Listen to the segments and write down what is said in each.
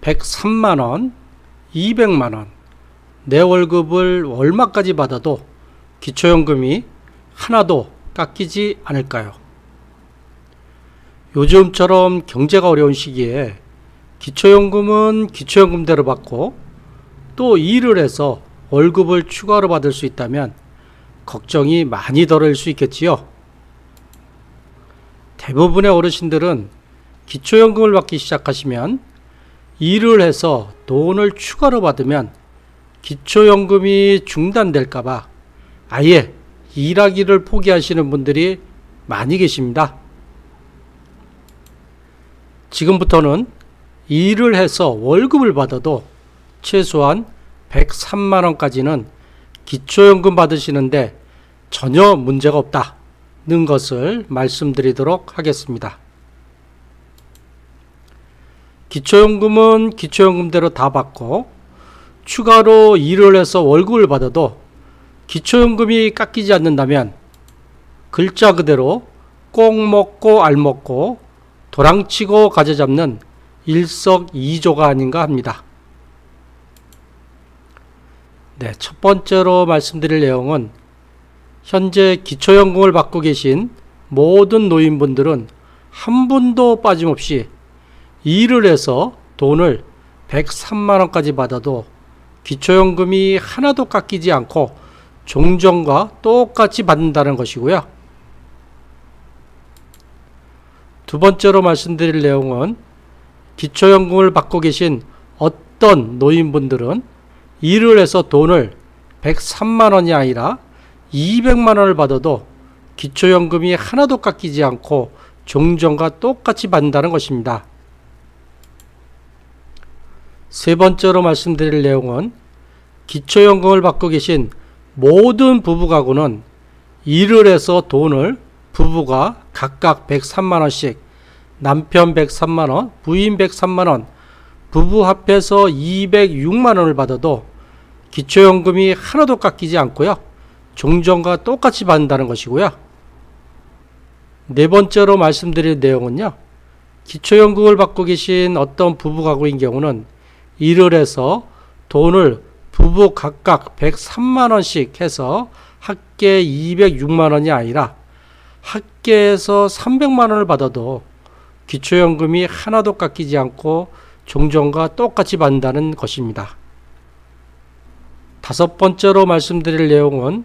103만원, 200만원, 내 월급을 얼마까지 받아도 기초연금이 하나도 깎이지 않을까요? 요즘처럼 경제가 어려운 시기에 기초연금은 기초연금대로 받고 또 일을 해서 월급을 추가로 받을 수 있다면 걱정이 많이 덜어질 수 있겠지요. 대부분의 어르신들은 기초연금을 받기 시작하시면 일을 해서 돈을 추가로 받으면 기초연금이 중단될까봐 아예 일하기를 포기하시는 분들이 많이 계십니다. 지금부터는 일을 해서 월급을 받아도 최소한 103만원까지는 기초연금 받으시는데 전혀 문제가 없다는 것을 말씀드리도록 하겠습니다. 기초연금은 기초연금대로 다 받고 추가로 일을 해서 월급을 받아도 기초연금이 깎이지 않는다면 글자 그대로 꼭 먹고 알 먹고 도랑치고 가재 잡는 일석이조가 아닌가 합니다. 네, 첫 번째로 말씀드릴 내용은 현재 기초연금을 받고 계신 모든 노인분들은 한 분도 빠짐없이 일을 해서 돈을 103만원까지 받아도 기초연금이 하나도 깎이지 않고 종전과 똑같이 받는다는 것이고요. 두 번째로 말씀드릴 내용은 기초연금을 받고 계신 어떤 노인분들은 일을 해서 돈을 103만원이 아니라 200만원을 받아도 기초연금이 하나도 깎이지 않고 종전과 똑같이 받는다는 것입니다. 세 번째로 말씀드릴 내용은 기초연금을 받고 계신 모든 부부가구는 일을 해서 돈을 부부가 각각 103만원씩 남편 103만원, 부인 103만원, 부부 합해서 206만원을 받아도 기초연금이 하나도 깎이지 않고요. 종전과 똑같이 받는다는 것이고요. 네 번째로 말씀드릴 내용은요. 기초연금을 받고 계신 어떤 부부가구인 경우는 일을 해서 돈을 부부 각각 103만원씩 해서 합계 206만원이 아니라 합계해서 300만원을 받아도 기초연금이 하나도 깎이지 않고 종전과 똑같이 받는다는 것입니다. 다섯 번째로 말씀드릴 내용은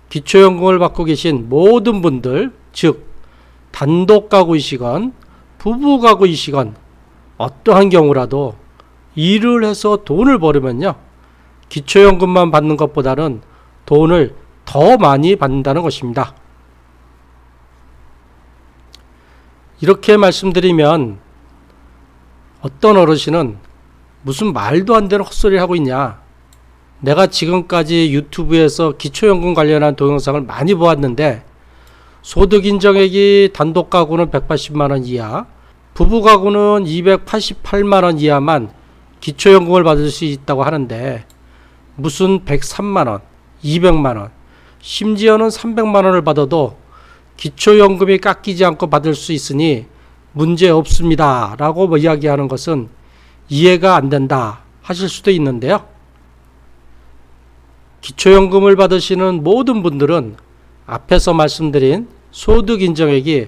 기초연금을 받고 계신 모든 분들, 즉 단독가구이시건 부부가구이시건 어떠한 경우라도 일을 해서 돈을 벌으면요. 기초연금만 받는 것보다는 돈을 더 많이 받는다는 것입니다. 이렇게 말씀드리면 어떤 어르신은 무슨 말도 안 되는 헛소리를 하고 있냐. 내가 지금까지 유튜브에서 기초연금 관련한 동영상을 많이 보았는데 소득인정액이 단독가구는 180만원 이하, 부부가구는 288만원 이하만 기초연금을 받을 수 있다고 하는데 무슨 103만원, 200만원, 심지어는 300만원을 받아도 기초연금이 깎이지 않고 받을 수 있으니 문제 없습니다 라고 이야기하는 것은 이해가 안 된다 하실 수도 있는데요. 기초연금을 받으시는 모든 분들은 앞에서 말씀드린 소득인정액이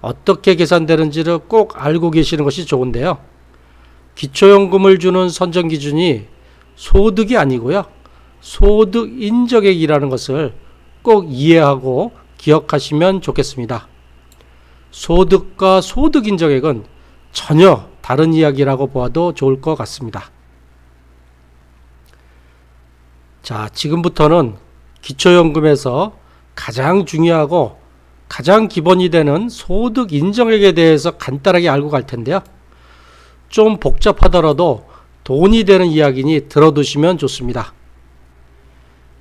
어떻게 계산되는지를 꼭 알고 계시는 것이 좋은데요. 기초연금을 주는 선정기준이 소득이 아니고요. 소득인정액이라는 것을 꼭 이해하고 기억하시면 좋겠습니다. 소득과 소득인정액은 전혀 다른 이야기라고 보아도 좋을 것 같습니다. 자, 지금부터는 기초연금에서 가장 중요하고 가장 기본이 되는 소득인정액에 대해서 간단하게 알고 갈 텐데요. 좀 복잡하더라도 돈이 되는 이야기니 들어두시면 좋습니다.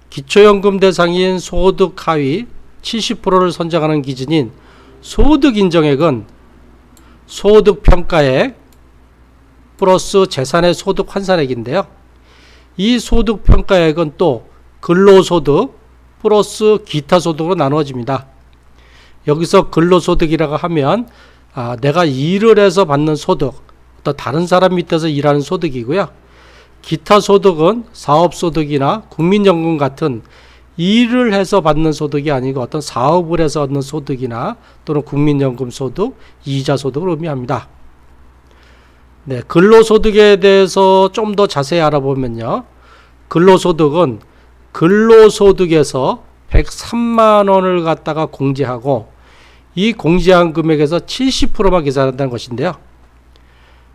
기초연금 대상인 소득 하위 70%를 선정하는 기준인 소득인정액은 소득평가액 플러스 재산의 소득 환산액인데요. 이 소득평가액은 또 근로소득 플러스 기타소득으로 나누어집니다. 여기서 근로소득이라고 하면 내가 일을 해서 받는 소득, 어떤 다른 사람 밑에서 일하는 소득이고요. 기타 소득은 사업소득이나 국민연금 같은 일을 해서 받는 소득이 아니고 어떤 사업을 해서 얻는 소득이나 또는 국민연금 소득, 이자 소득을 의미합니다. 네, 근로소득에 대해서 좀 더 자세히 알아보면요. 근로소득은 근로소득에서 103만 원을 갖다가 공제하고 이 공제한 금액에서 70%만 계산한다는 것인데요.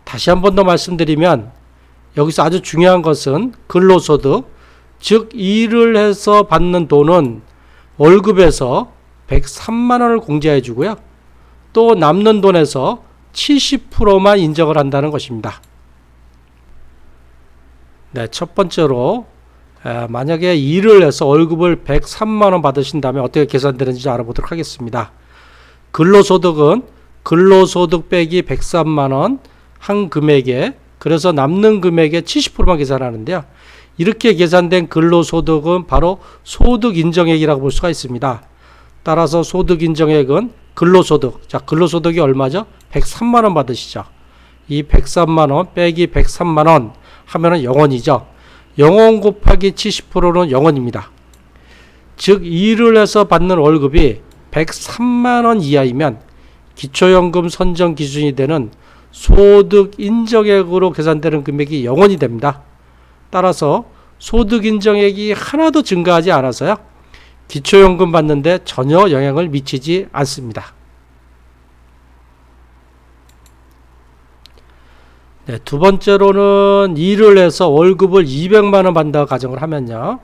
다시 한 번 더 말씀드리면 여기서 아주 중요한 것은 근로소득, 즉 일을 해서 받는 돈은 월급에서 103만 원을 공제해 주고요. 또 남는 돈에서 70%만 인정을 한다는 것입니다. 네, 첫 번째로 만약에 일을 해서 월급을 103만 원 받으신다면 어떻게 계산되는지 알아보도록 하겠습니다. 근로소득은 근로소득 빼기 103만 원 한 금액에 그래서 남는 금액의 70%만 계산하는데요. 이렇게 계산된 근로소득은 바로 소득인정액이라고 볼 수가 있습니다. 따라서 소득인정액은 근로소득, 자 근로소득이 얼마죠? 103만 원 받으시죠. 이 103만 원 빼기 103만 원 하면은 0원이죠. 0원 곱하기 70%는 0원입니다. 즉 일을 해서 받는 월급이 103만 원 이하이면 기초연금 선정 기준이 되는 소득인정액으로 계산되는 금액이 0원이 됩니다. 따라서 소득인정액이 하나도 증가하지 않아서요. 기초연금 받는데 전혀 영향을 미치지 않습니다. 네, 두 번째로는 일을 해서 월급을 200만 원 받는다고 가정을 하면요.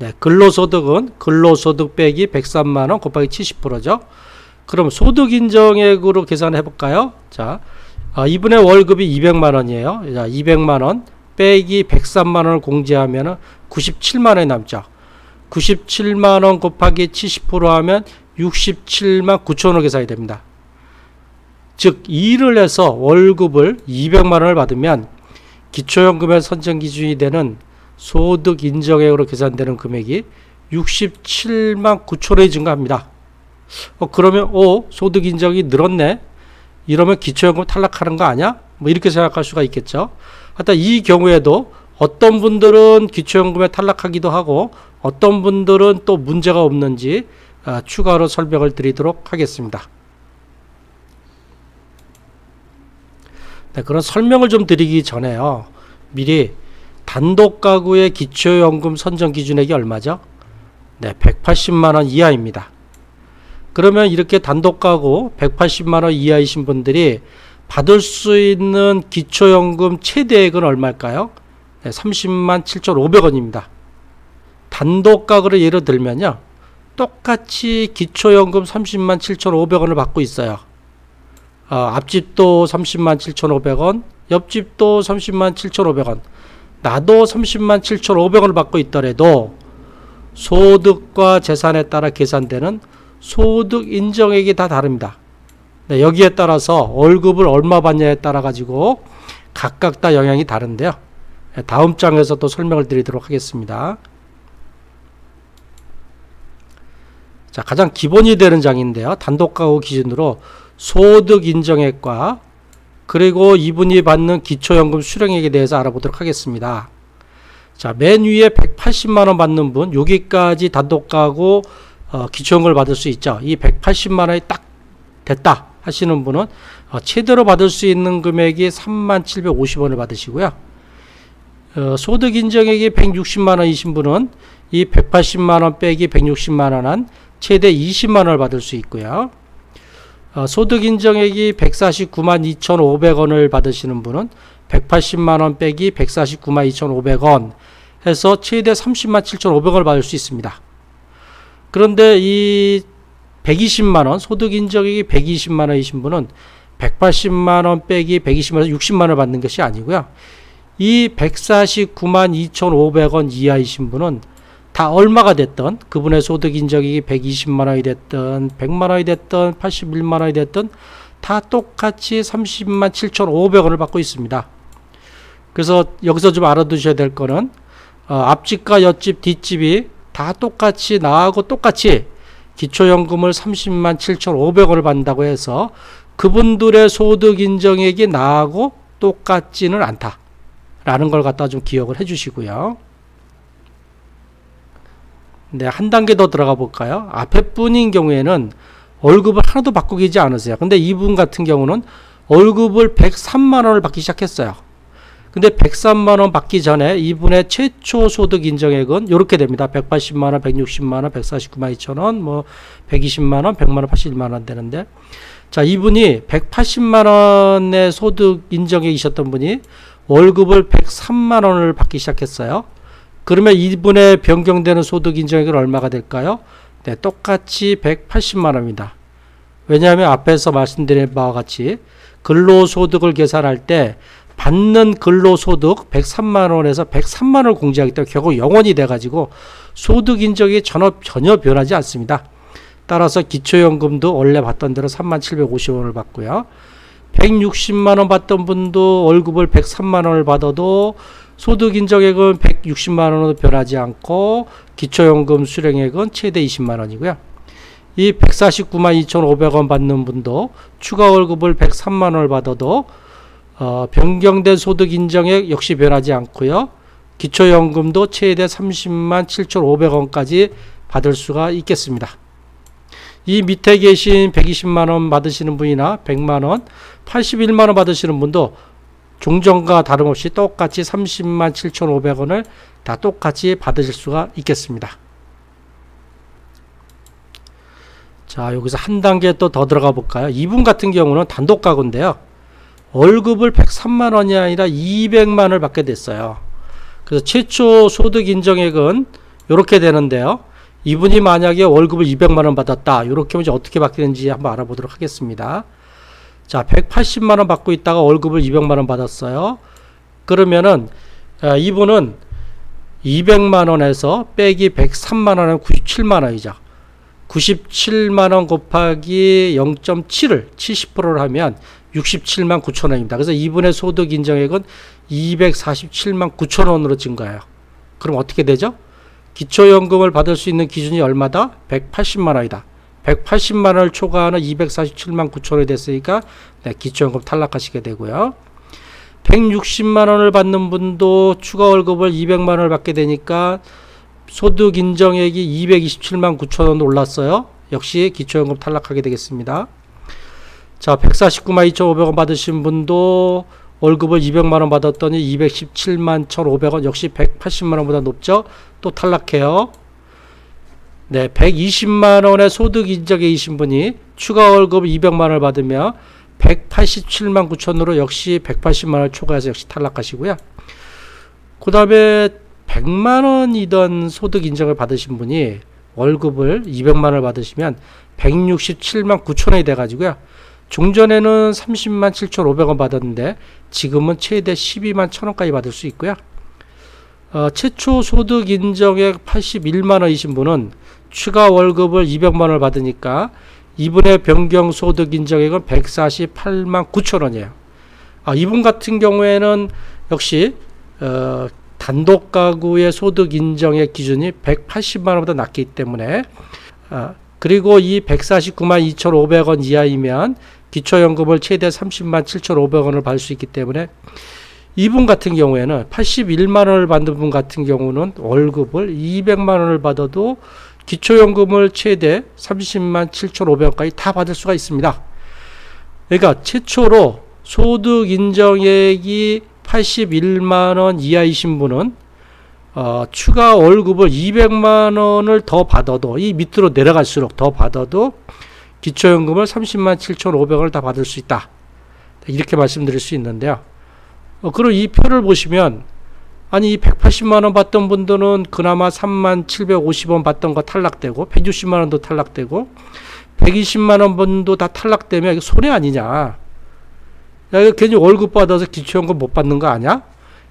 네, 근로소득은 근로소득 빼기 103만 원 곱하기 70%죠. 그럼 소득인정액으로 계산해 볼까요? 자, 이분의 월급이 200만 원이에요. 자, 200만 원 빼기 103만 원을 공제하면 97만 원이 남죠. 97만 원 곱하기 70% 하면 67만 9천 원을 계산이 됩니다. 즉 일을 해서 월급을 200만 원을 받으면 기초연금의 선정 기준이 되는 소득인정액으로 계산되는 금액이 67만 9천 원이 증가합니다. 그러면 소득인정이 늘었네. 이러면 기초연금 탈락하는 거 아니야? 뭐 이렇게 생각할 수가 있겠죠. 하여튼 이 경우에도 어떤 분들은 기초연금에 탈락하기도 하고 어떤 분들은 또 문제가 없는지 추가로 설명을 드리도록 하겠습니다. 네, 그런 설명을 좀 드리기 전에요. 미리 단독 가구의 기초연금 선정 기준액이 얼마죠? 네, 180만 원 이하입니다. 그러면 이렇게 단독 가구 180만 원 이하이신 분들이 받을 수 있는 기초연금 최대액은 얼마일까요? 네, 30만 7,500원입니다. 단독 가구를 예를 들면요. 똑같이 기초연금 30만 7,500원을 받고 있어요. 앞집도 30만 7,500원, 옆집도 30만 7,500원, 나도 30만 7,500원을 받고 있더라도 소득과 재산에 따라 계산되는 소득 인정액이 다 다릅니다. 네, 여기에 따라서 월급을 얼마 받냐에 따라 가지고 각각 다 영향이 다른데요. 다음 장에서 또 설명을 드리도록 하겠습니다. 자, 가장 기본이 되는 장인데요. 단독 가구 기준으로 소득 인정액과 그리고 이분이 받는 기초연금 수령액에 대해서 알아보도록 하겠습니다. 자, 맨 위에 180만 원 받는 분, 여기까지 단독 가구 기초연금을 받을 수 있죠. 이 180만 원이 딱 됐다 하시는 분은 최대로 받을 수 있는 금액이 3만 750원을 받으시고요. 소득 인정액이 160만 원이신 분은 이 180만 원 빼기 160만 원 한 최대 20만 원을 받을 수 있고요. 소득 인정액이 149만 2,500원을 받으시는 분은 180만 원 빼기 149만 2,500원 해서 최대 30만 7,500원을 받을 수 있습니다. 그런데 이 120만 원, 소득 인정액이 120만 원이신 분은 180만 원 빼기 120만 원 60만 원을 받는 것이 아니고요. 이 149만 2,500원 이하이신 분은 다 얼마가 됐던 그분의 소득 인정액이 120만 원이 됐든 100만 원이 됐든 81만 원이 됐든 다 똑같이 30만 7,500원을 받고 있습니다. 그래서 여기서 좀 알아두셔야 될 거는 앞집과 옆집, 뒷집이 다 똑같이 나하고 똑같이 기초연금을 30만 7,500원을 받는다고 해서 그분들의 소득 인정액이 나하고 똑같지는 않다라는 걸 갖다 좀 기억을 해 주시고요. 네, 한 단계 더 들어가 볼까요? 앞에 분인 경우에는 월급을 하나도 바꾸지 않으세요. 근데 이분 같은 경우는 월급을 103만 원을 받기 시작했어요. 근데 103만 원 받기 전에 이분의 최초 소득 인정액은 이렇게 됩니다. 180만 원, 160만 원, 149만 2천 원, 뭐 120만 원, 100만 원, 81만 원 되는데, 자, 이분이 180만 원의 소득 인정액이셨던 분이 월급을 103만 원을 받기 시작했어요. 그러면 이분의 변경되는 소득 인정액은 얼마가 될까요? 네, 똑같이 180만 원입니다. 왜냐하면 앞에서 말씀드린 바와 같이 근로소득을 계산할 때 받는 근로소득 103만 원에서 103만 원을 공제하기 때문에 결국 0원이 돼가지고 소득 인정이 전혀 변하지 않습니다. 따라서 기초연금도 원래 받던 대로 3750원을 받고요. 160만 원 받던 분도 월급을 103만 원을 받아도 소득 인정액은 160만 원으로 변하지 않고 기초연금 수령액은 최대 20만 원이고요. 이 149만 2,500원 받는 분도 추가 월급을 103만 원을 받아도 변경된 소득 인정액 역시 변하지 않고요. 기초연금도 최대 30만 7,500원까지 받을 수가 있겠습니다. 이 밑에 계신 120만 원 받으시는 분이나 100만 원, 81만 원 받으시는 분도 종전과 다름없이 똑같이 30만 7,500원을 다 똑같이 받으실 수가 있겠습니다. 자, 여기서 한 단계 또 더 들어가 볼까요? 이분 같은 경우는 단독 가구인데요. 월급을 103만 원이 아니라 200만 원을 받게 됐어요. 그래서 최초 소득 인정액은 이렇게 되는데요. 이분이 만약에 월급을 200만 원 받았다. 이렇게 하면 이제 어떻게 바뀌는지 한번 알아보도록 하겠습니다. 자, 180만 원 받고 있다가 월급을 200만 원 받았어요. 그러면은 이분은 200만 원에서 빼기 103만 원은 97만 원이죠. 97만 원 곱하기 0.7을 70%를 하면 67만 9천 원입니다. 그래서 이분의 소득 인정액은 247만 9천 원으로 증가해요. 그럼 어떻게 되죠? 기초연금을 받을 수 있는 기준이 얼마다? 180만 원이다. 180만 원을 초과하는 247만 9천 원이 됐으니까 네, 기초연금 탈락하시게 되고요. 160만 원을 받는 분도 추가 월급을 200만 원을 받게 되니까 소득 인정액이 227만 9천 원 올랐어요. 역시 기초연금 탈락하게 되겠습니다. 자, 149만 2,500원 받으신 분도 월급을 200만 원 받았더니 217만 1,500원 역시 180만 원보다 높죠. 또 탈락해요. 네, 120만 원의 소득 인정액이신 분이 추가 월급 200만 원을 받으며 187만 9천으로 역시 180만 원을 초과해서 역시 탈락하시고요. 그 다음에 100만 원이던 소득 인정을 받으신 분이 월급을 200만 원을 받으시면 167만 9천 원이 돼가지고요. 종전에는 30만 7,500원 받았는데 지금은 최대 12만 1,000원까지 받을 수 있고요. 최초 소득 인정액 81만 원이신 분은 추가 월급을 200만 원을 받으니까 이분의 변경 소득 인정액은 148만 9천 원이에요. 이분 같은 경우에는 역시 단독 가구의 소득 인정액 기준이 180만 원보다 낮기 때문에 그리고 이 149만 2,500원 이하이면 기초연금을 최대 30만 7,500원을 받을 수 있기 때문에 이분 같은 경우에는 81만 원을 받는 분 같은 경우는 월급을 200만 원을 받아도 기초연금을 최대 30만 7,500원까지 다 받을 수가 있습니다. 그러니까 최초로 소득 인정액이 81만 원 이하이신 분은 추가 월급을 200만 원을 더 받아도 이 밑으로 내려갈수록 더 받아도 기초연금을 30만 7,500원을 다 받을 수 있다. 이렇게 말씀드릴 수 있는데요. 그리고 이 표를 보시면 아니 180만 원 받던 분들은 그나마 3만 750원 받던 거 탈락되고 160만 원도 탈락되고 120만 원 분도 다 탈락되면 이거 손해 아니냐. 야, 이거 괜히 월급 받아서 기초연금 못 받는 거 아니야?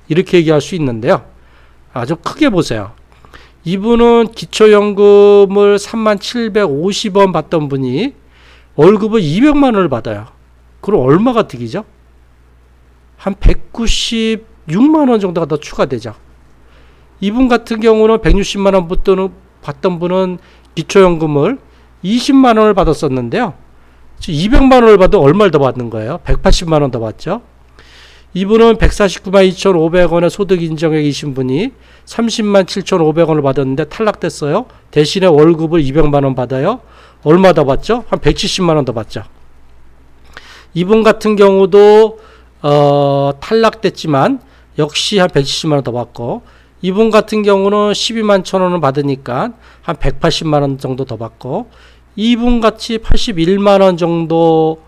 이렇게 얘기할 수 있는데요. 아주 크게 보세요. 이분은 기초연금을 3만 750원 받던 분이 월급을 200만 원을 받아요. 그럼 얼마가 득이죠? 한 196만 원 정도가 더 추가되죠. 이분 같은 경우는 160만 원 받던 분은 기초연금을 20만 원을 받았었는데요. 200만 원을 받아 얼마를 더 받는 거예요? 180만 원 더 받죠. 이분은 149만 2,500원의 소득 인정액이신 분이 30만 7,500원을 받았는데 탈락됐어요. 대신에 월급을 200만 원 받아요. 얼마 더 받죠? 한 170만 원 더 받죠. 이분 같은 경우도 탈락됐지만 역시 한 170만 원 더 받고, 이분 같은 경우는 12만 1,000원을 받으니까 한 180만 원 정도 더 받고, 이분 같이 81만 원 정도,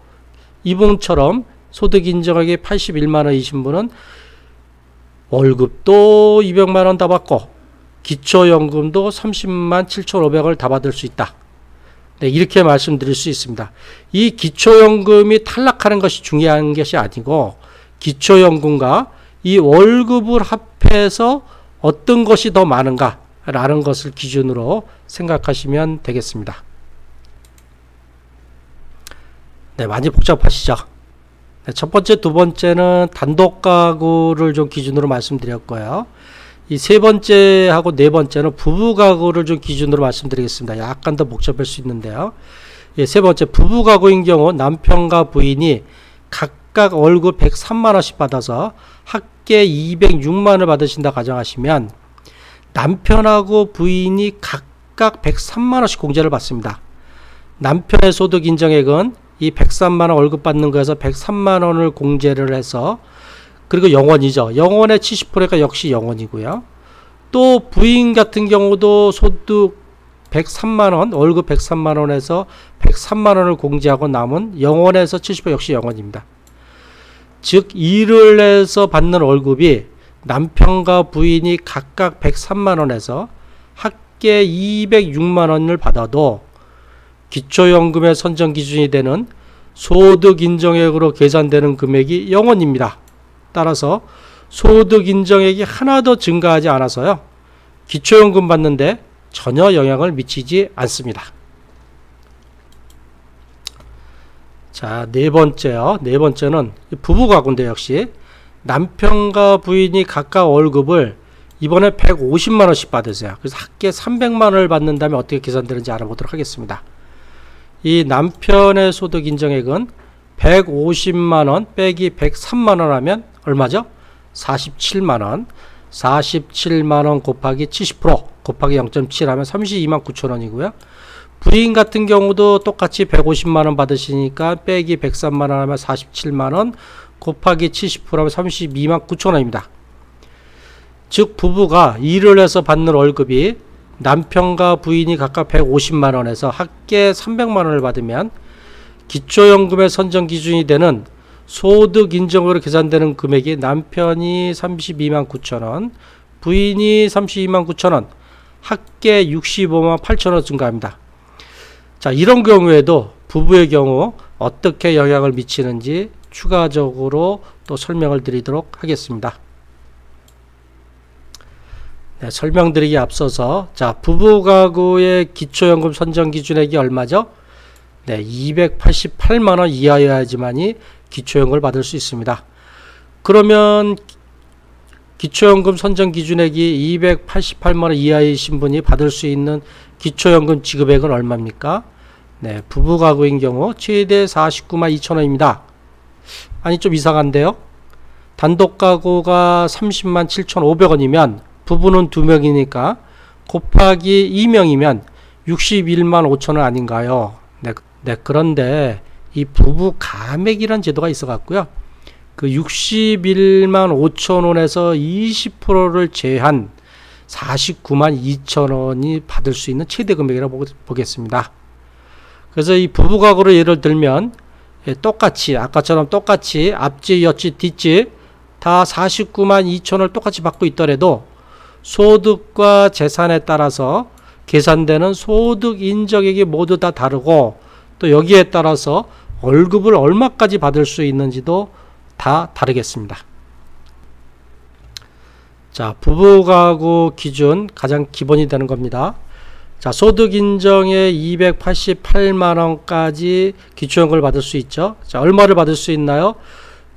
이분처럼 소득 인정액이 81만 원이신 분은 월급도 200만 원 다 받고 기초연금도 30만 7,500원을 다 받을 수 있다. 네, 이렇게 말씀드릴 수 있습니다. 이 기초연금이 탈락하는 것이 중요한 것이 아니고, 기초연금과 이 월급을 합해서 어떤 것이 더 많은가 라는 것을 기준으로 생각하시면 되겠습니다. 네, 많이 복잡하시죠? 네, 첫 번째, 두 번째는 단독 가구를 좀 기준으로 말씀드렸고요. 이 세 번째하고 네 번째는 부부 가구를 좀 기준으로 말씀드리겠습니다. 약간 더 복잡할 수 있는데요. 예, 세 번째, 부부 가구인 경우 남편과 부인이 각각 월급 103만 원씩 받아서 합계 206만 원을 받으신다 가정하시면 남편하고 부인이 각각 103만 원씩 공제를 받습니다. 남편의 소득 인정액은 이 103만 원 월급 받는 거에서 103만 원을 공제를 해서, 그리고 영원이죠. 영원의 70%가 역시 영원이고요. 또 부인 같은 경우도 소득 103만 원, 월급 103만 원에서 103만 원을 공제하고 남은 영원에서 70% 역시 영원입니다. 즉 일을 해서 받는 월급이 남편과 부인이 각각 103만 원에서 합계 206만 원을 받아도 기초연금의 선정 기준이 되는 소득 인정액으로 계산되는 금액이 0원입니다. 따라서 소득 인정액이 하나 더 증가하지 않아서요, 기초연금 받는데 전혀 영향을 미치지 않습니다. 자, 네 번째요. 네 번째는 부부 가구인데 역시 남편과 부인이 각각 월급을 이번에 150만 원씩 받으세요. 그래서 합계 300만 원을 받는다면 어떻게 계산되는지 알아보도록 하겠습니다. 이 남편의 소득 인정액은 150만 원 빼기 103만 원 하면 얼마죠? 47만 원. 47만 원 곱하기 70% 곱하기 0.7 하면 32만 9천 원이고요. 부인 같은 경우도 똑같이 150만 원 받으시니까 빼기 103만 원 하면 47만 원 곱하기 70% 하면 32만 9천 원입니다. 즉 부부가 일을 해서 받는 월급이 남편과 부인이 각각 150만 원에서 합계 300만 원을 받으면 기초연금의 선정 기준이 되는 소득 인정으로 계산되는 금액이 남편이 32만 9천 원, 부인이 32만 9천 원, 합계 65만 8천 원 증가합니다. 자, 이런 경우에도 부부의 경우 어떻게 영향을 미치는지 추가적으로 또 설명을 드리도록 하겠습니다. 네, 설명드리기 앞서서, 자, 부부 가구의 기초연금 선정 기준액이 얼마죠? 네, 288만 원 이하여야지만이 기초연금을 받을 수 있습니다. 그러면 기초연금 선정 기준액이 288만 원 이하이신 분이 받을 수 있는 기초연금 지급액은 얼마입니까? 네, 부부 가구인 경우 최대 49만 2천 원입니다. 아니, 좀 이상한데요? 단독 가구가 30만 7,500원이면 부부는 2명이니까 곱하기 2명이면 61만 5천 원 아닌가요? 네, 그런데 이 부부 가맥이라는 제도가 있어 갖고요, 그 61만 5천 원에서 20%를 제한 49만 2천 원이 받을 수 있는 최대 금액이라고 보겠습니다. 그래서 이 부부 가구로 예를 들면 똑같이, 아까처럼 똑같이 앞집, 옆집, 뒷집 다 49만 2천 원을 똑같이 받고 있더라도 소득과 재산에 따라서 계산되는 소득 인정액이 모두 다 다르고, 또 여기에 따라서 월급을 얼마까지 받을 수 있는지도 다 다르겠습니다. 자, 부부 가구 기준 가장 기본이 되는 겁니다. 자, 소득 인정에 288만 원까지 기초연금을 받을 수 있죠. 자, 얼마를 받을 수 있나요?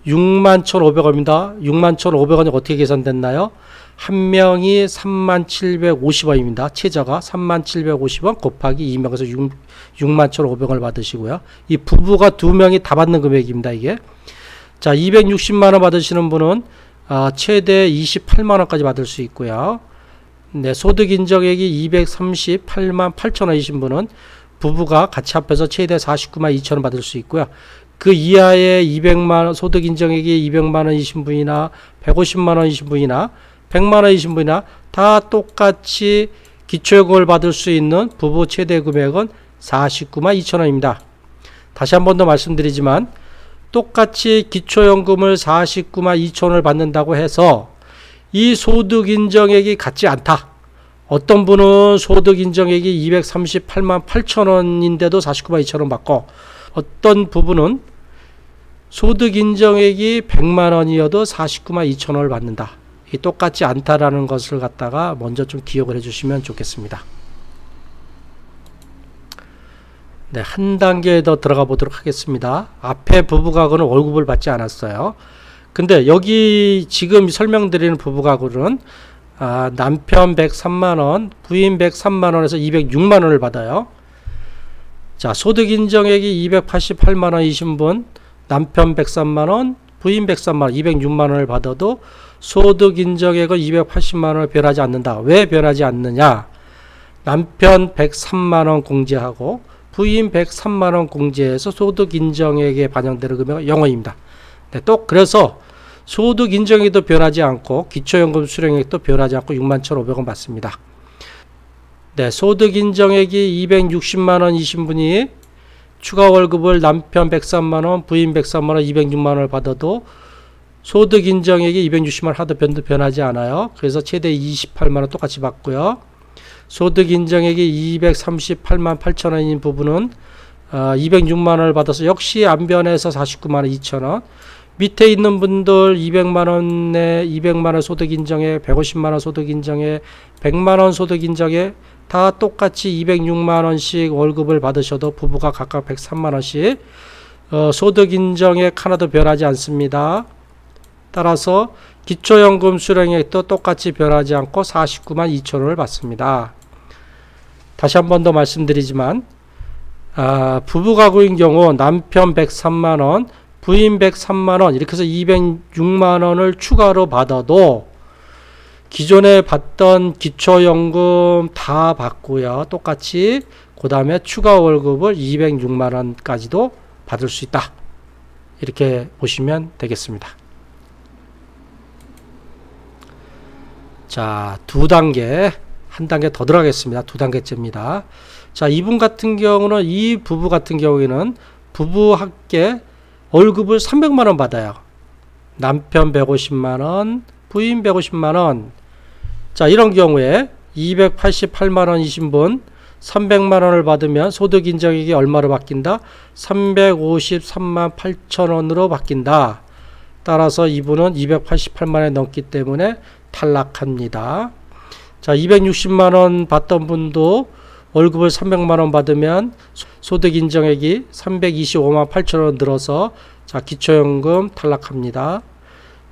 6만 1,500원입니다. 6만 1,500원이 어떻게 계산됐나요? 한 명이 3만 750원입니다. 최저가 3만 750원 곱하기 2명에서 6만 1,500원을 받으시고요. 이 부부가 2명이 다 받는 금액입니다. 이게. 자, 260만 원 받으시는 분은 최대 28만 원까지 받을 수 있고요. 네, 소득 인정액이 238만 8천 원이신 분은 부부가 같이 합해서 최대 49만 2천 원 받을 수 있고요. 그 이하의 200만 원, 소득 인정액이 200만 원이신 분이나 150만 원이신 분이나 100만 원이신 분이나 다 똑같이 기초연금을 받을 수 있는 부부 최대 금액은 49만 2천 원입니다. 다시 한 번 더 말씀드리지만 똑같이 기초연금을 49만 2천 원을 받는다고 해서 이 소득 인정액이 같지 않다. 어떤 분은 소득 인정액이 238만 8천 원인데도 49만 2천 원 받고 어떤 부분은 소득 인정액이 100만 원이어도 49만 2천 원을 받는다. 이 똑같지 않다라는 것을 갖다가 먼저 좀 기억을 해주시면 좋겠습니다. 네, 한 단계 더 들어가 보도록 하겠습니다. 앞에 부부가구는 월급을 받지 않았어요. 근데 여기 지금 설명드리는 부부가구는 남편 103만원, 부인 103만원에서 206만원을 받아요. 자, 소득 인정액이 288만원이신 분, 남편 103만원, 부인 103만원, 206만원을 받아도 소득 인정액은 280만원을 변하지 않는다. 왜 변하지 않느냐? 남편 103만원 공제하고 부인 103만원 공제해서 소득 인정액에 반영되는 금액은 0원입니다. 네, 또 그래서 소득 인정액도 변하지 않고 기초연금 수령액도 변하지 않고 61,500원 받습니다. 네, 소득 인정액이 260만원이신 분이 추가 월급을 남편 103만원, 부인 103만원, 206만원을 받아도 소득 인정액이 260만원 하도 변하지 않아요. 그래서 최대 28만원 똑같이 받고요. 소득 인정액이 238만 8천원인 부분은 206만원을 받아서 역시 안 변해서 49만원 2천원. 밑에 있는 분들 200만원에 200만원 소득 인정액, 150만원 소득 인정액, 100만원 소득 인정액 다 똑같이 206만원씩 월급을 받으셔도 부부가 각각 103만원씩 소득 인정액 하나도 변하지 않습니다. 따라서 기초연금 수령액도 똑같이 변하지 않고 49만 2천원을 받습니다. 다시 한 번 더 말씀드리지만 부부가구인 경우 남편 103만원, 부인 103만원 이렇게 해서 206만원을 추가로 받아도 기존에 받던 기초연금 다 받고요. 똑같이 그 다음에 추가 월급을 206만원까지도 받을 수 있다. 이렇게 보시면 되겠습니다. 자, 두 단계, 한 단계 더 들어가겠습니다. 두 단계째입니다. 자, 이분 같은 경우는, 이 부부 같은 경우에는 부부 합계 월급을 300만원 받아요. 남편 150만원, 부인 150만원. 자, 이런 경우에 288만원이신 분 300만원을 받으면 소득 인정액이 얼마로 바뀐다? 353만 8천원으로 바뀐다. 따라서 이분은 288만원이 넘기 때문에 탈락합니다. 자, 260만원 받던 분도 월급을 300만원 받으면 소득 인정액이 325만 8천원 늘어서 자, 기초연금 탈락합니다.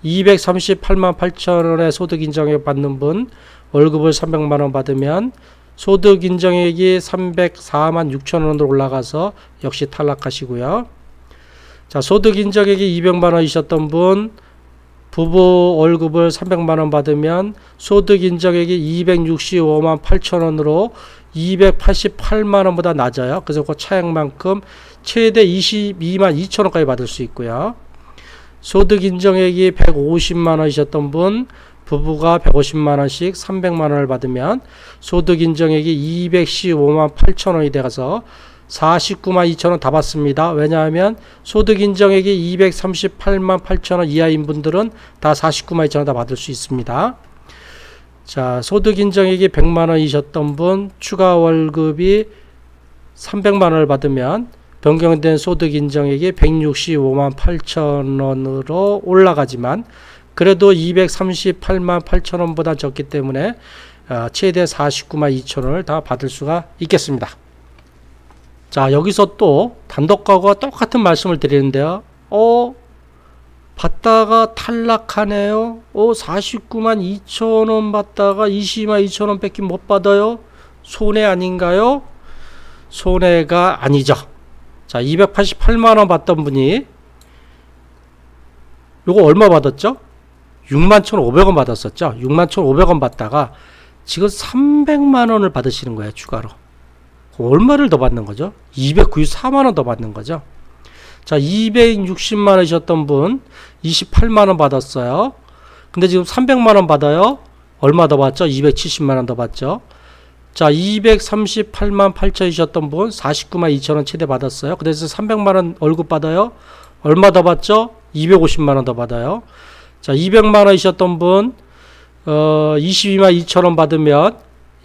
238만 8천원의 소득 인정액 받는 분 월급을 300만원 받으면 소득 인정액이 304만 6천원으로 올라가서 역시 탈락하시고요. 자, 소득 인정액이 200만원이셨던 분 부부 월급을 300만원 받으면 소득 인정액이 265만 8천원으로 288만원보다 낮아요. 그래서 그 차액만큼 최대 22만 2천원까지 받을 수 있고요. 소득 인정액이 150만원이셨던 분 부부가 150만원씩 300만원을 받으면 소득 인정액이 215만 8천원이 돼서 49만 2천원 다 받습니다. 왜냐하면 소득 인정액이 238만 8천원 이하인 분들은 다 49만 2천원 다 받을 수 있습니다. 자, 소득 인정액이 100만원이셨던 분 추가 월급이 300만원을 받으면 변경된 소득 인정액이 165만 8천원으로 올라가지만 그래도 238만 8천원보다 적기 때문에 최대 49만 2천원을 다 받을 수가 있겠습니다. 자, 여기서 또 단독가구와 똑같은 말씀을 드리는데요. 받다가 탈락하네요. 49만 2천원 받다가 20만 2천원 뺏긴 못 받아요. 손해 아닌가요? 손해가 아니죠. 자, 288만원 받던 분이 요거 얼마 받았죠? 61,500원 받았었죠. 61,500원 받다가 지금 300만원을 받으시는 거예요. 추가로. 얼마를 더 받는 거죠? 294만원 더 받는 거죠. 자, 260만원이셨던 분 28만원 받았어요. 근데 지금 300만원 받아요. 얼마 더 받죠? 270만원 더 받죠. 자, 238만 8천이셨던 분 49만 2천원 최대 받았어요. 그래서 300만원 월급 받아요. 얼마 더 받죠? 250만원 더 받아요. 자, 200만원이셨던 분 22만 2천원 받으면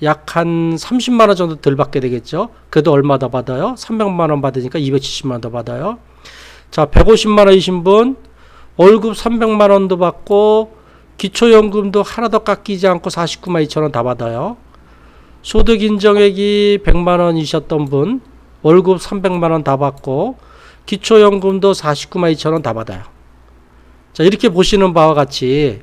약 한 30만원 정도 덜 받게 되겠죠. 그래도 얼마 더 받아요? 300만원 받으니까 270만원 더 받아요. 자, 150만원이신 분 월급 300만원도 받고 기초연금도 하나 더 깎이지 않고 49만 2천원 다 받아요. 소득 인정액이 100만원이셨던 분 월급 300만원 다 받고 기초연금도 49만 2천원 다 받아요. 자, 이렇게 보시는 바와 같이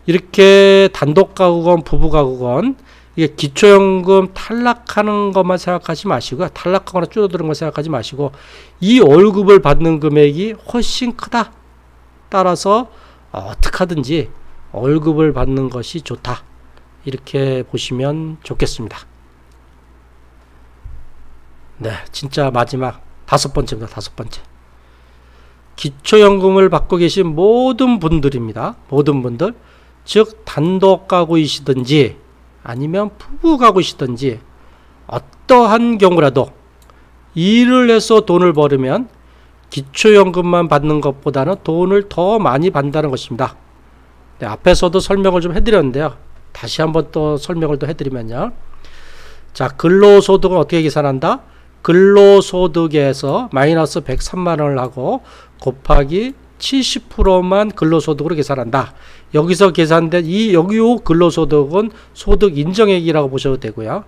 이렇게 단독가구건 부부가구건 이게 기초연금 탈락하는 것만 생각하지 마시고요. 탈락하거나 줄어드는 것 생각하지 마시고 이 월급을 받는 금액이 훨씬 크다. 따라서 어떻게 하든지 월급을 받는 것이 좋다. 이렇게 보시면 좋겠습니다. 네, 진짜 마지막 5번째입니다. 5번째. 기초연금을 받고 계신 모든 분들입니다. 모든 분들. 즉 단독가구이시든지 아니면 부부가구이시든지 어떠한 경우라도 일을 해서 돈을 벌으면 기초연금만 받는 것보다는 돈을 더 많이 받는다는 것입니다. 네, 앞에서도 설명을 좀 해드렸는데요. 다시 한번 또 설명을 또 해드리면요. 자, 근로소득은 어떻게 계산한다? 근로소득에서 마이너스 103만원을 하고 곱하기 70%만 근로소득으로 계산한다. 여기서 계산된 여기 근로소득은 소득 인정액이라고 보셔도 되고요.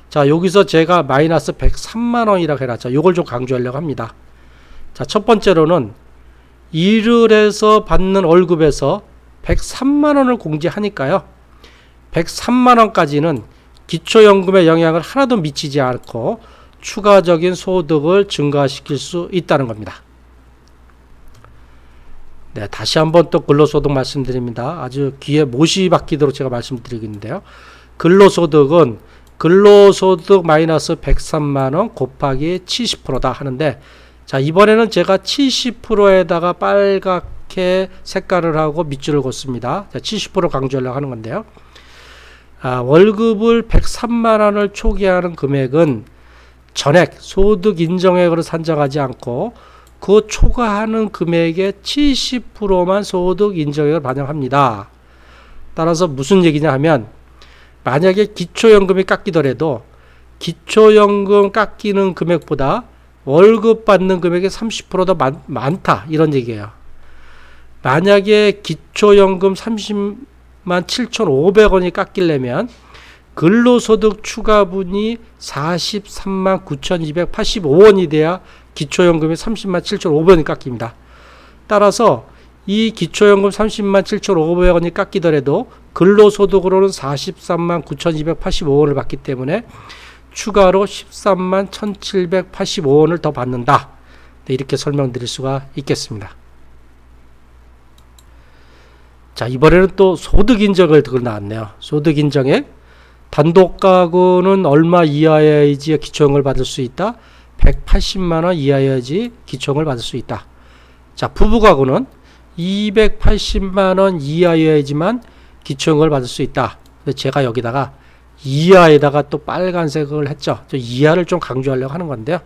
자, 여기서 제가 마이너스 103만원이라고 해놨죠. 요걸 좀 강조하려고 합니다. 자, 첫 번째로는 일을 해서 받는 월급에서 103만원을 공제하니까요. 103만원까지는 기초연금의 영향을 하나도 미치지 않고 추가적인 소득을 증가시킬 수 있다는 겁니다. 네, 다시 한번 또 근로소득 말씀드립니다. 아주 귀에 못이 박히도록 제가 말씀드리겠는데요. 근로소득은 근로소득 마이너스 103만원 곱하기 70%다 하는데, 자, 이번에는 제가 70%에다가 빨갛게 색깔을 하고 밑줄을 긋습니다. 70% 강조하려고 하는 건데요. 월급을 103만원을 초기하는 금액은 전액 소득 인정액으로 산정하지 않고 그 초과하는 금액의 70%만 소득 인정액을 반영합니다. 따라서 무슨 얘기냐 하면 만약에 기초연금이 깎이더라도 기초연금 깎이는 금액보다 월급 받는 금액이 30%더 많다 이런 얘기예요. 만약에 기초연금 30만 7,500원이 깎이려면 근로소득 추가분이 43만 9,285원이 돼야 기초연금이 30만 7,500원이 깎입니다. 따라서 이 기초연금 30만 7,500원이 깎이더라도 근로소득으로는 43만 9,285원을 받기 때문에 추가로 13만 1,785원을 더 받는다. 네, 이렇게 설명드릴 수가 있겠습니다. 자, 이번에는 또 소득인정을 들고 나왔네요. 소득인정액. 단독가구는 얼마 이하여야지 기초연금을 받을 수 있다? 180만원 이하여야지 기초연금을 받을 수 있다. 자, 부부가구는 280만원 이하여야지만 기초연금을 받을 수 있다. 근데 제가 여기다가 이하에다가 또 빨간색을 했죠. 이하를 좀 강조하려고 하는 건데요.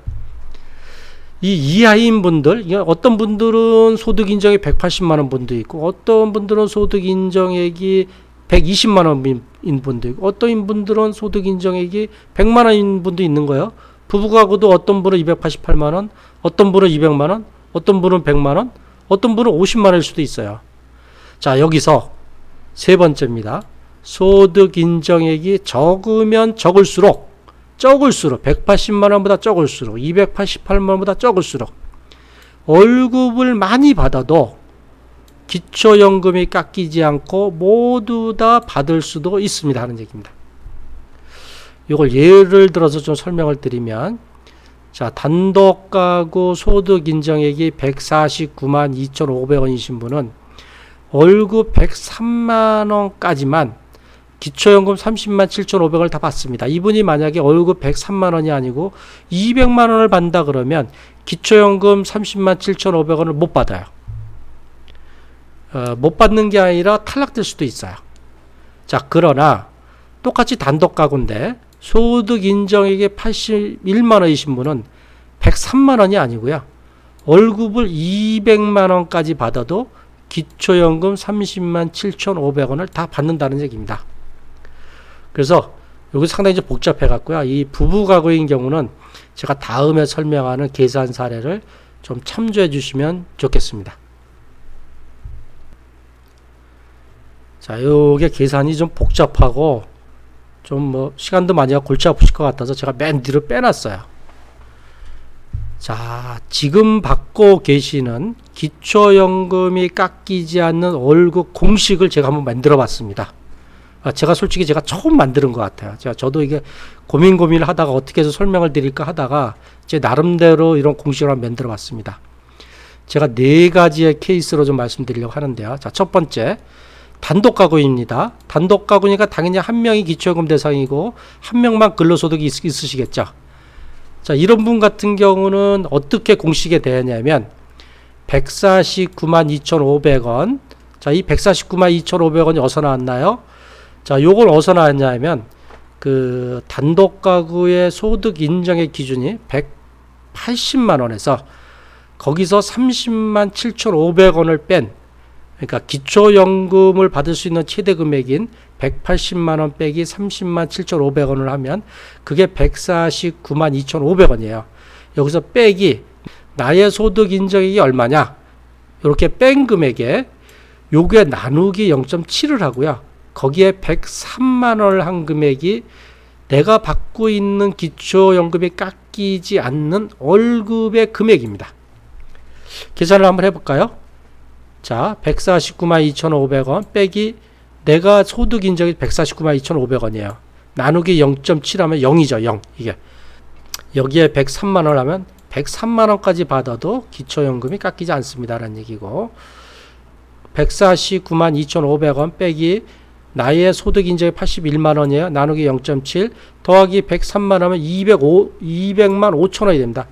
이 이하인 분들, 어떤 분들은 소득 인정이 180만원 분도 있고, 어떤 분들은 소득 인정액이 120만원인 분도 있고, 어떤 분들은 소득 인정액이 100만원인 분도 있는 거예요. 부부가구도 어떤 분은 288만원, 어떤 분은 200만원, 어떤 분은 100만원, 어떤 분은 50만원일 수도 있어요. 자, 여기서 세 번째입니다. 소득 인정액이 적으면 적을수록 180만원보다 적을수록 288만원보다 적을수록 월급을 많이 받아도 기초연금이 깎이지 않고 모두 다 받을 수도 있습니다 하는 얘기입니다. 이걸 예를 들어서 좀 설명을 드리면, 자, 단독가구 소득 인정액이 149만 2,500원이신 분은 월급 103만원까지만 기초연금 30만 7,500원을 다 받습니다. 이분이 만약에 월급 103만원이 아니고 200만원을 받는다 그러면 기초연금 30만 7,500원을 못 받아요. 못 받는 게 아니라 탈락될 수도 있어요. 자, 그러나 똑같이 단독 가구인데 소득 인정액이 81만원이신 분은 103만원이 아니고요. 월급을 200만원까지 받아도 기초연금 30만 7,500원을 다 받는다는 얘기입니다. 그래서 여기 상당히 좀 복잡해 갖고요. 이 부부 가구인 경우는 제가 다음에 설명하는 계산 사례를 좀 참조해 주시면 좋겠습니다. 자, 요게 계산이 좀 복잡하고 좀 시간도 많이 가고 골치 아프실 것 같아서 제가 맨 뒤로 빼놨어요. 자, 지금 받고 계시는 기초연금이 깎이지 않는 월급 공식을 제가 한번 만들어 봤습니다. 제가 솔직히 제가 처음 만드는 것 같아요. 저도 이게 고민을 하다가 어떻게 해서 설명을 드릴까 하다가 제 나름대로 이런 공식을 한번 만들어 봤습니다. 제가 4가지의 케이스로 좀 말씀드리려고 하는데요. 자, 첫 번째, 단독 가구입니다. 단독 가구니까 당연히 한 명이 기초연금 대상이고 한 명만 근로소득이 있으시겠죠. 자, 이런 분 같은 경우는 어떻게 공식에 대하냐면 149만 2,500원. 자, 이 149만 2,500원이 어디서 나왔나요? 자, 요걸 어디서 나왔냐면 그 단독 가구의 소득 인정의 기준이 180만 원에서 거기서 30만 7,500원을 뺀, 그러니까 기초연금을 받을 수 있는 최대 금액인 180만 원 빼기 30만 7,500원을 하면 그게 149만 2,500원이에요. 여기서 빼기 나의 소득 인정액이 얼마냐? 이렇게 뺀 금액에 요게 나누기 0.7을 하고요. 거기에 103만 원을 한 금액이 내가 받고 있는 기초연금이 깎이지 않는 월급의 금액입니다. 계산을 한번 해볼까요? 자, 149만 2,500원 빼기 내가 소득 인정이 149만 2,500원이에요. 나누기 0.7 하면 0이죠. 0. 이게 여기에 103만 원 하면 103만 원까지 받아도 기초연금이 깎이지 않습니다라는 얘기고, 149만 2,500원 빼기 나의 소득 인정이 81만 원이에요. 나누기 0.7 더하기 103만 하면 200만 5천 원이 됩니다.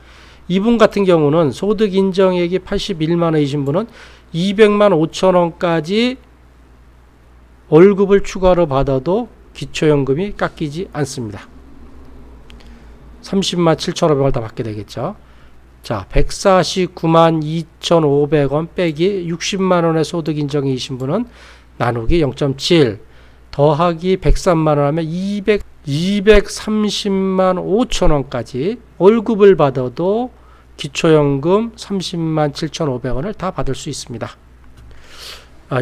이분 같은 경우는 소득 인정액이 81만 원이신 분은 200만 5천 원까지 월급을 추가로 받아도 기초연금이 깎이지 않습니다. 30만 7,500원을 다 받게 되겠죠. 자, 149만 2,500원 빼기 60만 원의 소득 인정이신 분은 나누기 0.7 더하기 103만 원 하면 230만 5천 원까지 월급을 받아도 기초연금 30만 7,500원을 다 받을 수 있습니다.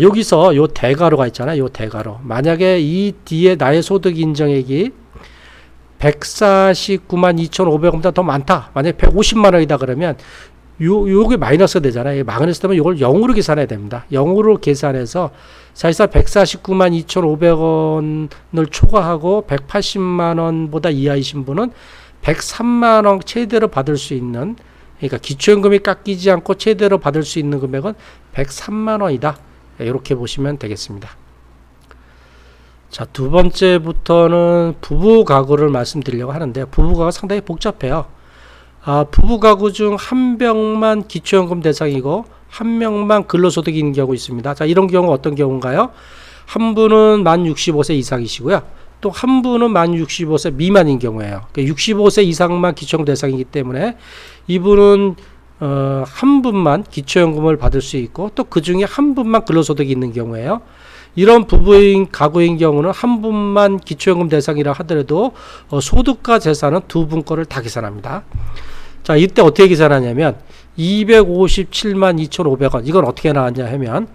여기서 요 대괄호가 있잖아요. 요 대괄호. 만약에 이 뒤에 나의 소득 인정액이 149만 2,500원보다 더 많다. 만약에 150만 원이다 그러면 요게 마이너스가 되잖아요. 마이너스 되면 요걸 0으로 계산해야 됩니다. 0으로 계산해서 사실상 149만 2,500원을 초과하고 180만 원보다 이하이신 분은 103만 원 최대로 받을 수 있는, 그러니까 기초연금이 깎이지 않고 최대로 받을 수 있는 금액은 103만 원이다. 이렇게 보시면 되겠습니다. 자, 두 번째부터는 부부 가구를 말씀드리려고 하는데, 부부 가구가 상당히 복잡해요. 부부 가구 중 한 명만 기초연금 대상이고 한 명만 근로소득이 있는 경우 있습니다. 자, 이런 경우 어떤 경우인가요? 한 분은 만 65세 이상이시고요. 또 한 분은 만 65세 미만인 경우예요. 65세 이상만 기초연금 대상이기 때문에 이분은 한 분만 기초연금을 받을 수 있고 또 그 중에 한 분만 근로소득이 있는 경우예요. 이런 부부인 가구인 경우는 한 분만 기초연금 대상이라 하더라도 소득과 재산은 두 분 거를 다 계산합니다. 자, 이때 어떻게 계산하냐면 257만 2,500원 이건 어떻게 나왔냐 하면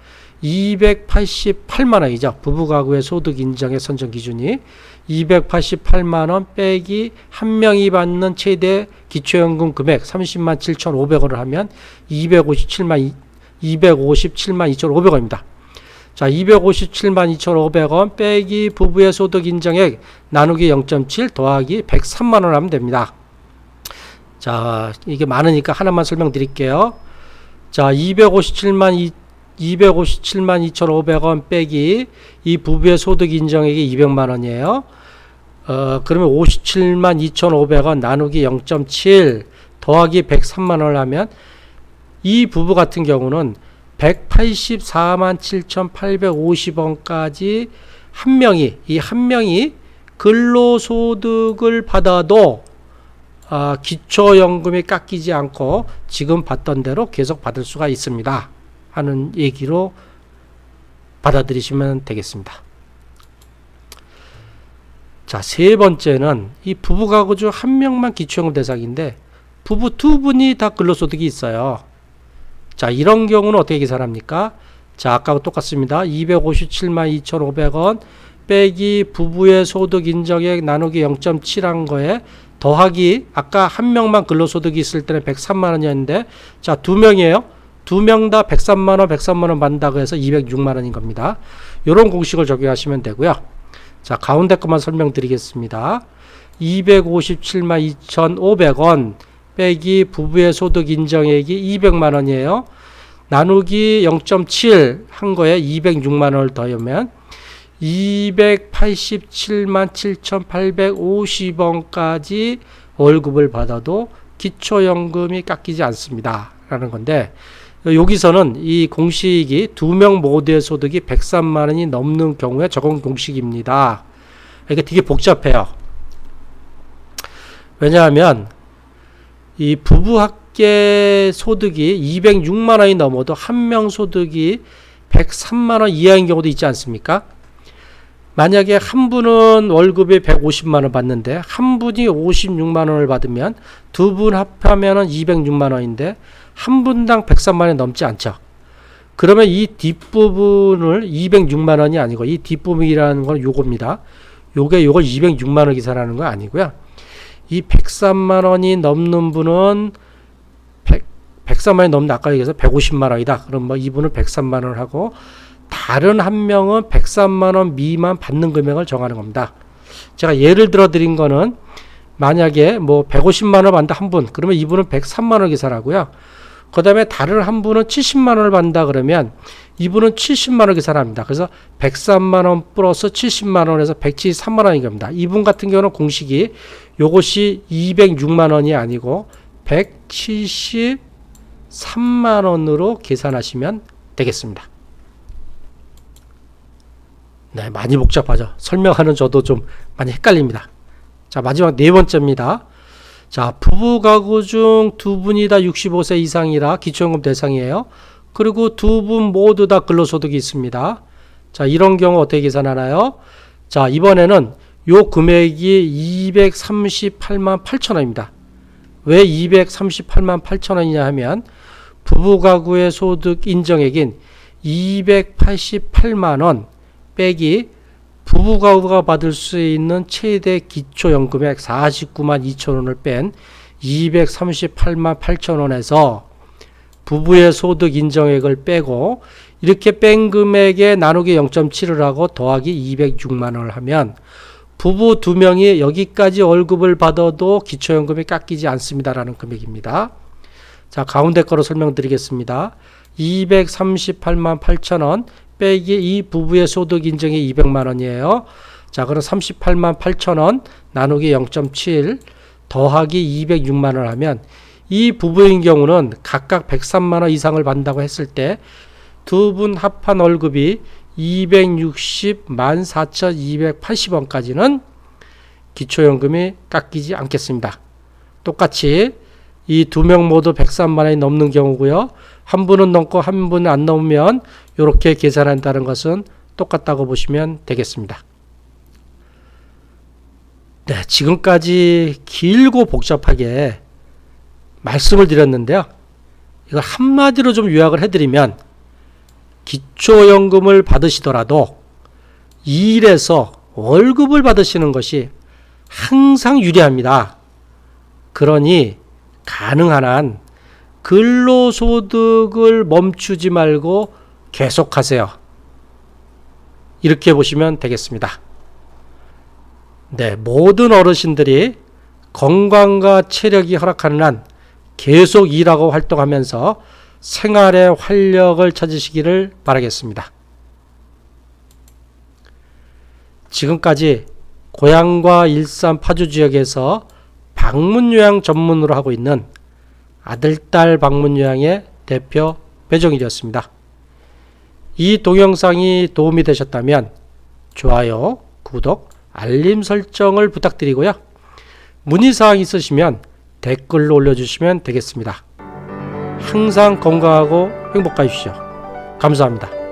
288만 원이죠. 부부 가구의 소득 인정의 선정 기준이 288만 원 빼기 한 명이 받는 최대 기초연금 금액 30만 7,500원을 하면 257만 2,500원입니다. 자, 257만 2,500원 빼기 부부의 소득 인정액 나누기 0.7 더하기 103만 원 하면 됩니다. 자, 이게 많으니까 하나만 설명드릴게요. 자, 257만 257만 2,500원 빼기 이 부부의 소득 인정액이 200만 원이에요. 그러면 57만 2,500원 나누기 0.7 더하기 103만 원을 하면 이 부부 같은 경우는 184만 7,850원까지 이 한 명이 근로소득을 받아도 기초연금이 깎이지 않고 지금 받던 대로 계속 받을 수가 있습니다 하는 얘기로 받아들이시면 되겠습니다. 자, 세 번째는 이 부부가구 중 한 명만 기초연금 대상인데 부부 두 분이 다 근로소득이 있어요. 자, 이런 경우는 어떻게 계산합니까? 자, 아까와 똑같습니다. 257만 2,500원 빼기 부부의 소득 인정액 나누기 0.7 한 거에 더하기 아까 한 명만 근로소득이 있을 때는 103만 원이었는데 자, 두 명이에요. 두 명 다 103만 원, 103만 원 받는다고 해서 206만 원인 겁니다. 이런 공식을 적용하시면 되고요. 자, 가운데 것만 설명드리겠습니다. 257만 2,500원 빼기 부부의 소득 인정액이 200만 원이에요. 나누기 0.7 한 거에 206만 원을 더하면 287만 7,850원까지 월급을 받아도 기초연금이 깎이지 않습니다 라는 건데, 여기서는 이 공식이 두 명 모두의 소득이 103만 원이 넘는 경우에 적용 공식입니다. 이게 되게 복잡해요. 왜냐하면 이 부부 합계 소득이 206만 원이 넘어도 한 명 소득이 103만 원 이하인 경우도 있지 않습니까? 만약에 한 분은 월급이 150만 원 받는데 한 분이 56만 원을 받으면 두 분 합하면 206만 원인데 한 분당 103만 원이 넘지 않죠. 그러면 이 뒷부분을 206만 원이 아니고 이 뒷부분이라는 건 요겁니다. 요걸 206만 원 계산하는 거 아니고요. 이 103만 원이 넘는 분은 103만 원이 넘는 아까 얘기해서 150만 원이다. 그럼 뭐 이분은 103만 원을 하고 다른 한 명은 103만 원 미만 받는 금액을 정하는 겁니다. 제가 예를 들어 드린 거는 만약에 뭐 150만 원 받는다 한 분, 그러면 이분은 103만 원 계산하고요. 그 다음에 다른 한 분은 70만 원을 받는다 그러면 이분은 70만 원 계산합니다. 그래서 103만 원 플러스 70만 원에서 173만 원인 겁니다. 이분 같은 경우는 공식이 요것이 206만 원이 아니고 173만 원으로 계산하시면 되겠습니다. 네, 많이 복잡하죠. 설명하는 저도 좀 많이 헷갈립니다. 자, 마지막 네 번째입니다. 자, 부부 가구 중 두 분이 다 65세 이상이라 기초연금 대상이에요. 그리고 두 분 모두 다 근로소득이 있습니다. 자, 이런 경우 어떻게 계산하나요? 자, 이번에는 요 금액이 238만 8천 원입니다. 왜 238만 8천 원이냐 하면 부부 가구의 소득 인정액인 288만 원 빼기 부부 가구가 받을 수 있는 최대 기초연금액 49만 2천 원을 뺀 238만 8천 원에서 부부의 소득 인정액을 빼고 이렇게 뺀 금액에 나누기 0.7을 하고 더하기 206만 원을 하면 부부 두 명이 여기까지 월급을 받아도 기초연금이 깎이지 않습니다라는 금액입니다. 자, 가운데 거로 설명드리겠습니다. 238만 8천 원 빼기 이 부부의 소득 인정이 200만 원이에요. 자, 그럼 38만 8천 원 나누기 0.7 더하기 206만 원 하면 이 부부인 경우는 각각 103만 원 이상을 받는다고 했을 때 두 분 합한 월급이 260만 4,280원까지는 기초연금이 깎이지 않겠습니다. 똑같이 이 두 명 모두 103만 원이 넘는 경우고요. 한 분은 넘고 한 분은 안 넘으면 이렇게 계산한다는 것은 똑같다고 보시면 되겠습니다. 네, 지금까지 길고 복잡하게 말씀을 드렸는데요. 이걸 한마디로 좀 요약을 해드리면 기초연금을 받으시더라도 일해서 월급을 받으시는 것이 항상 유리합니다. 그러니 가능한 한 근로소득을 멈추지 말고 계속하세요. 이렇게 보시면 되겠습니다. 네, 모든 어르신들이 건강과 체력이 허락하는 한 계속 일하고 활동하면서 생활의 활력을 찾으시기를 바라겠습니다. 지금까지 고향과 일산 파주 지역에서 방문요양 전문으로 하고 있는 아들딸 방문요양의 대표 배종일이었습니다. 이 동영상이 도움이 되셨다면 좋아요, 구독, 알림 설정을 부탁드리고요. 문의사항 있으시면 댓글로 올려주시면 되겠습니다. 항상 건강하고 행복하십시오. 감사합니다.